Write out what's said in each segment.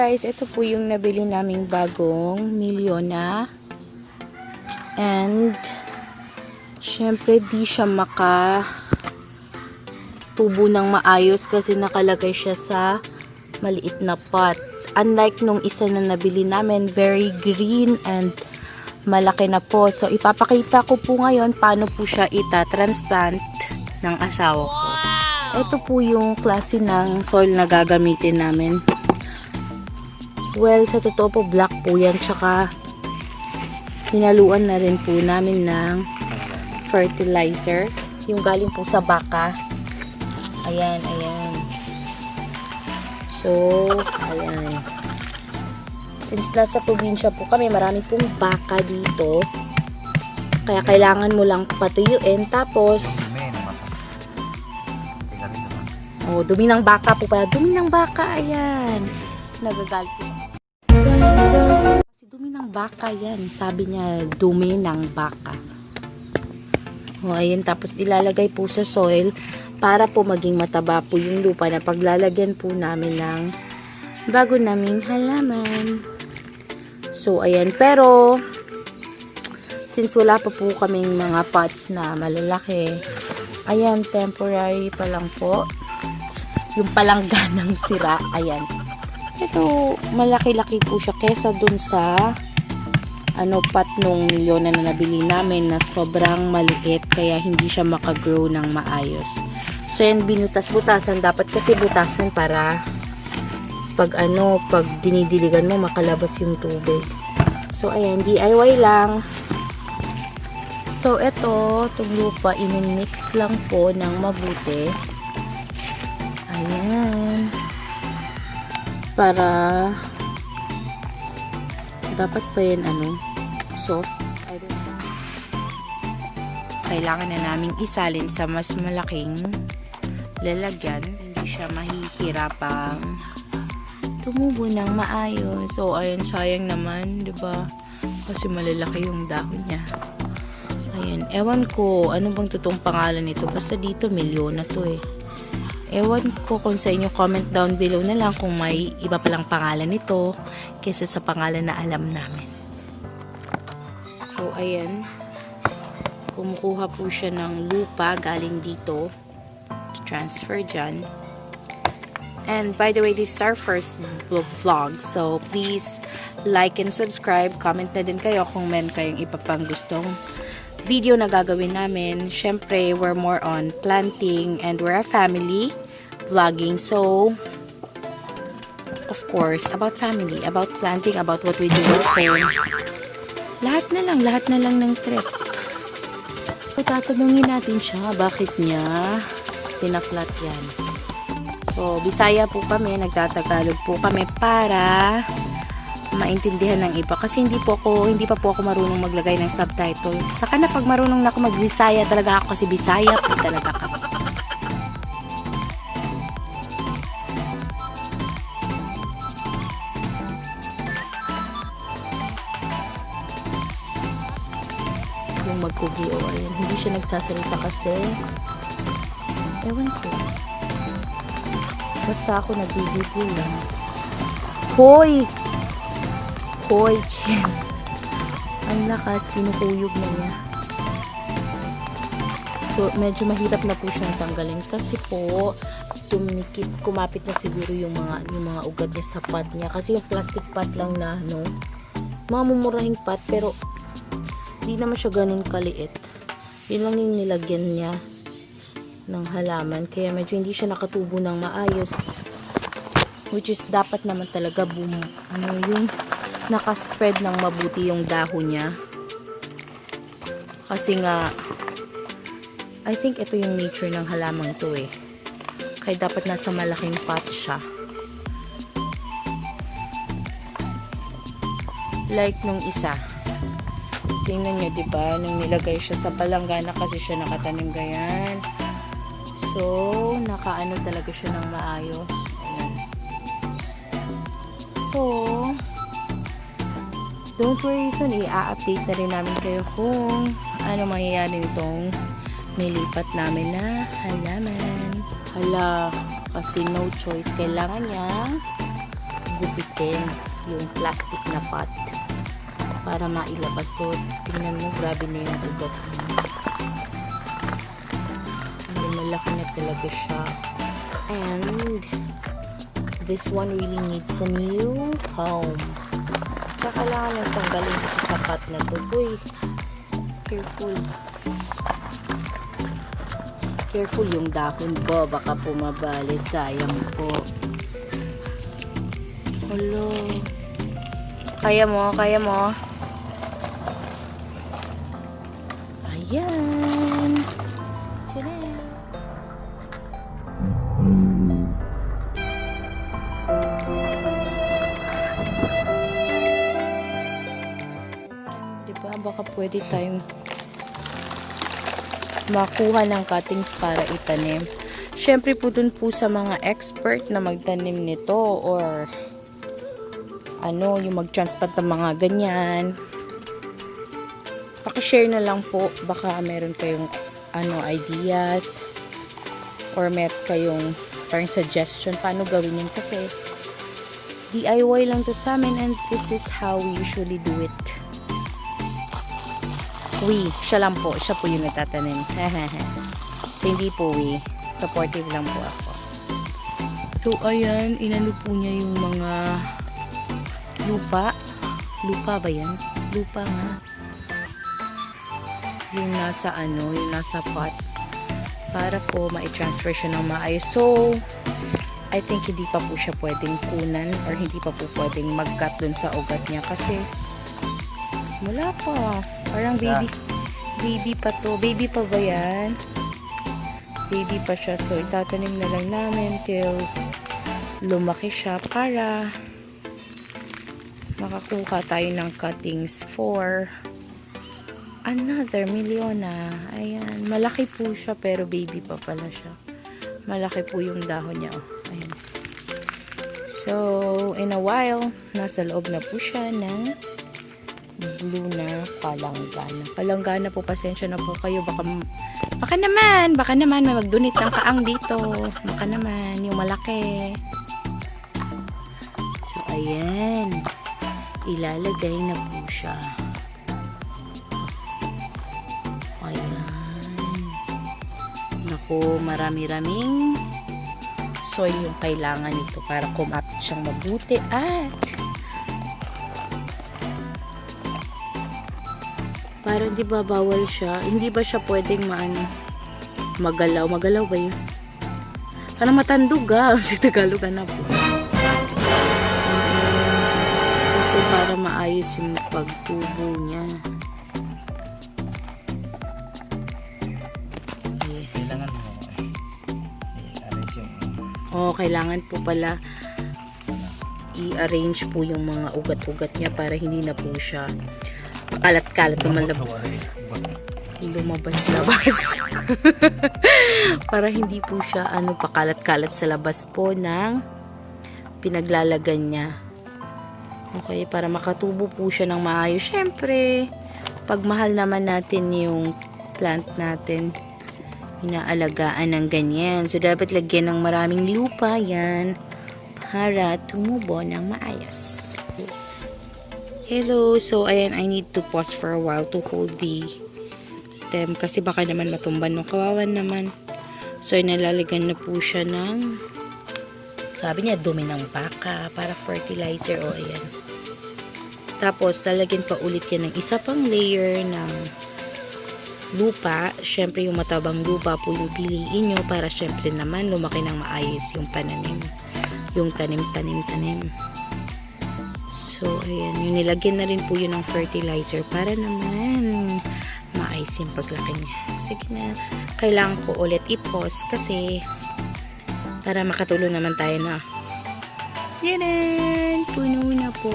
guys, ito po yung nabili naming bagong Milliona. And syempre di siya tubo ng maayos kasi nakalagay siya sa maliit na pot. Unlike nung isa na nabili namin, very green and malaki na po. So ipapakita ko po ngayon paano po siya ita-transplant ng asawa ko. Ito po yung klase ng soil na gagamitin namin. Well, sa totoo po, black po yan. Tsaka, hinaluan na rin po namin ng fertilizer. Yung galing po sa baka. Ayan, ayan. So, ayan. Since nasa probinsya po kami, marami pong baka dito. Kaya kailangan mo lang patuyuin. Tapos, oh, dumi ng baka po pala. Dumi ng baka, ayan. Nagagalit po. Kasi dumi ng baka yan. Sabi niya, dumi ng baka. O, ayan. Tapos ilalagay po sa soil para po maging mataba po yung lupa na paglalagyan po namin ng bago naming halaman. So, ayan. Pero, since wala pa po kaming mga pots na malalaki, ayan, temporary pa lang po. Yung palangganang sira, ayan. Ito, malaki-laki po siya kesa dun sa pot nung Milliona na nabili namin na sobrang maliit kaya hindi siya makagrow ng maayos. So, yan, binutas-butasan. Dapat kasi butasan para pag dinidiligan mo, makalabas yung tubig. So, ayan, DIY lang. So, ito, itong lupa, in-mix lang po ng mabuti. Ayan. Para dapat pa yan soft. I don't know. Kailangan na naming isalin sa mas malaking lalagyan. Hindi siya mahihirapang tumubo ng maayos. So, ayun, sayang naman, 'di ba? Kasi malalaki yung dahon niya. Ayan, ewan ko ano bang totoong pangalan nito. Basta dito Milliona to eh. Ewan ko kung sa inyo, comment down below na lang kung may iba palang pangalan nito kaysa sa pangalan na alam namin. So, ayan. Kumukuha po siya ng lupa galing dito. Transfer dyan. And by the way, this is our first vlog. So, please like and subscribe. Comment na din kayo kung meron kayong iba pang gustong video na gagawin namin. Syempre, we're more on planting and we're a family vlogging. So, of course, about family, about planting, about what we do at home. Lahat na lang ng trip. So, tatanungin natin siya, bakit niya pinaflat yan. So, Bisaya po kami, nagtatagalog po kami para maintindihan ng iba kasi hindi pa po ako marunong maglagay ng subtitle. Saka na pag marunong na ako mag-Bisaya talaga ako kasi Bisaya po talaga ako. Yung magkugiyo, ayun, hindi siya nagsasalita kasi ewan ko. Basta ako nagbibigyo lang. Hoy! Hoy, chin. Ang lakas, kinukuyog na niya. So, medyo mahirap na po siyang tanggalin kasi po, kumapit na siguro yung mga ugat niya sa pot niya. Kasi yung plastic pot lang na, mga mumurahing pot, pero di naman siya ganun kaliit. Yun lang yung nilagyan niya ng halaman. Kaya medyo hindi siya nakatubo ng maayos. Which is, dapat naman talaga yung nakaspread ng mabuti yung dahon niya. Kasi nga, I think ito yung nature ng halamang to eh. Kaya dapat nasa malaking pot siya. Like nung isa. Tingnan nyo, diba? Nung nilagay siya sa palanggana kasi siya nakatanim ganyan. So, nakaano talaga siya ng maayos. Ayan. So, don't worry, son, i-update na rin namin kayo kung ano mangyayari nitong nilipat namin na halaman. Hala, kasi no choice. Kailangan niya gupit natin yung plastic na pot para mailabas. So, tingnan mo, grabe na yung ugat mo. Hindi, malaki na talaga siya. And, this one really needs a new home. Kailangan lang tanggalin ito sa pot na to. Uy, careful. Careful yung dahon po. Baka pumabali. Sayang po. Hello. Kaya mo, kaya mo. Ayan. Tira. Diba? Baka pwede tayong makuha ng cuttings para itanim. Syempre po dun po sa mga expert na magtanim nito or ano, yung mag-transplant ng mga ganyan. Paki-share na lang po. Baka meron kayong ideas or meron kayong parang suggestion paano gawin yun kasi DIY lang to sa amin and this is how we usually do it. Siya lang po. Siya po yung natatanim. So, hindi po supportive lang po ako. So, ayan. Inano po niya yung mga lupa. Lupa ba yan? Lupa nga. Yung nasa yung nasa pot. Para po ma-transfer siya ng maayos. So, I think hindi pa po siya pwedeng kunan or hindi pa po pwedeng mag-cut dun sa ugat niya kasi wala pa. Parang baby pa to. Baby pa ba yan? Baby pa siya. So, itatanim na lang namin till lumaki siya para makakuha tayo ng cuttings for another Milliona. Ayan. Malaki po siya pero baby pa pala siya. Malaki po yung dahon niya. Ayan. So, in a while, nasa loob na po siya ng blue na palanggana. Palanggana po, pasensya na po kayo. Baka naman may mag-donate ng kaang dito. Baka naman, yung malaki. So, ayan. Ilalagay na po siya. Ayan. Naku, marami-raming soil yung kailangan nito para kumapit siyang mabuti at parang di ba bawal siya? Hindi ba siya pwedeng magalaw? Magalaw ba yun? Parang matandog si Tagalog na po. Kasi para maayos yung pagtubo niya. Kailangan mo kailangan po pala i-arrange po yung mga ugat-ugat niya para hindi na po siya pakalat-kalat lumabas-labas. Para hindi po siya pakalat-kalat sa labas po ng pinaglalagan niya. Okay, para makatubo po siya ng maayos. Syempre, pag mahal naman natin yung plant natin, inaalagaan ng ganyan. So, dapat lagyan ng maraming lupa yan para tumubo ng maayos. Hello, so ayan, I need to pause for a while to hold the stem kasi baka naman matumban no, kawawan naman. So, nalalagyan na po siya ng, sabi niya, dumi ng baka para fertilizer. O, ayan. Tapos, lalagyan pa ulit yan ng isa pang layer ng lupa. Syempre, yung matabang lupa po yung piliin nyo para syempre naman lumaki ng maayos yung pananim. Yung tanim. So, ayan. Yung nilagyan na rin po yun ng fertilizer para naman maayos yung paglaki niya. Sige na. Kailangan ko ulit i-pause kasi para makatulong naman tayo na. Yan! Puno na po.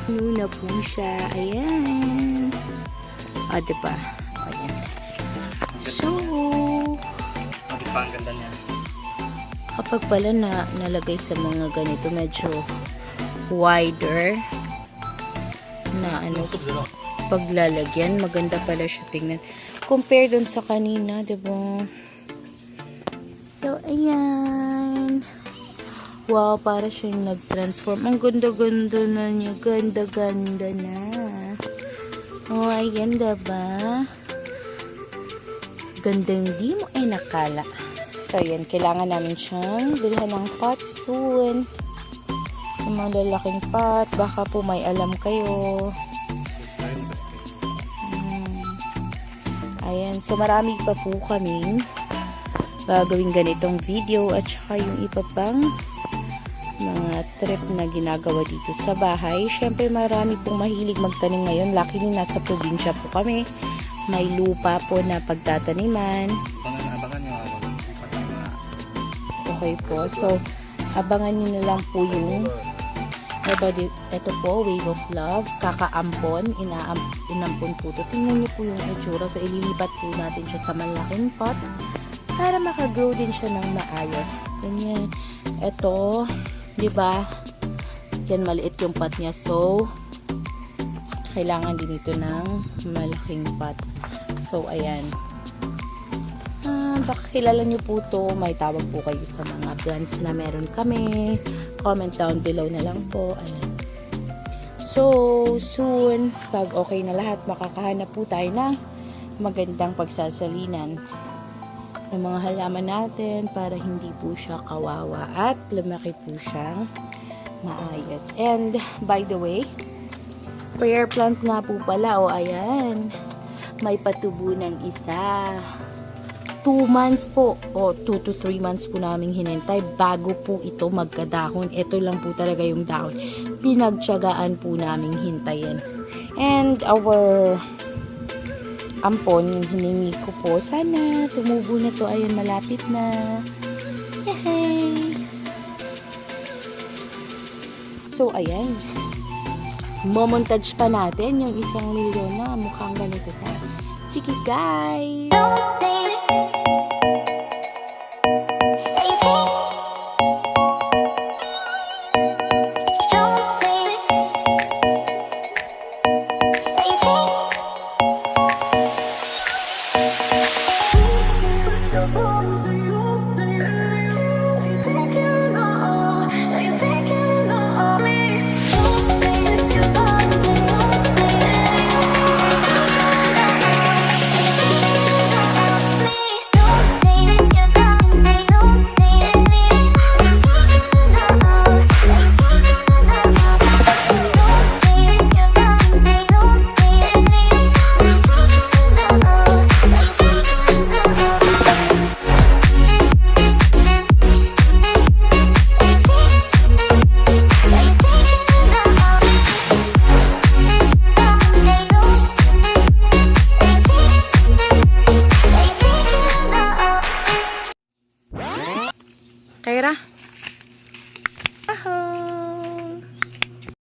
Puno na po siya. Ayan. Diba? Ayan. So, ang ganda niya. Kapag pala nalagay sa mga ganito, medyo wider na paglalagyan, maganda pala siya tingnan compare dun sa kanina, diba? So, ayan, Wow, para siyang nag-transform. Ang ganda-ganda na niya. Ganda-ganda na. Oh, ay ganda ba? Gandang di mo ay nakala. So, yan. Kailangan namin siyang bilhan ng pot soon. Yung mga lalaking pot. Baka po may alam kayo. Ayan. So, marami pa po kaming gagawin ganitong video at saka yung iba pang mga trip na ginagawa dito sa bahay. Syempre marami pong mahilig magtanim ngayon. Luckily nasa probinsya po kami. May lupa po na pagtataniman. Okay po. So, abangan nyo na lang po yung ito po, Wave of Love. Kakaampon. Inampon po ito. Tingnan nyo po yung itsura. So, ililipat po natin siya sa malaking pot para makagrow din siya ng maayos. Ganyan. Ito, diba? Yan, maliit yung pot niya. So, kailangan din ito ng malaking pot. So, ayan. Baka kilala nyo po to. May tawag po kayo sa mga plants na meron kami. Comment down below na lang po. Ayan. So, soon, pag okay na lahat, makakahanap po tayo ng magandang pagsasalinan ng mga halaman natin para hindi po siya kawawa at lumaki po siyang maayos. And, by the way, prayer plant nga po pala. O, ayan. May patubo ng isa. 2 months po. O, 2 to 3 months po namin hinintay bago po ito magkadahon. Ito lang po talaga yung dahon. Pinagtiyagaan po namin hintayin. And, our ampon, yung hiningi ko po, sana tumubo na to. Ayan, malapit na. Yay! So, ayan. Momontage pa natin yung isang Milliona. Mukhang ganito na. Sige, guys! Kaira?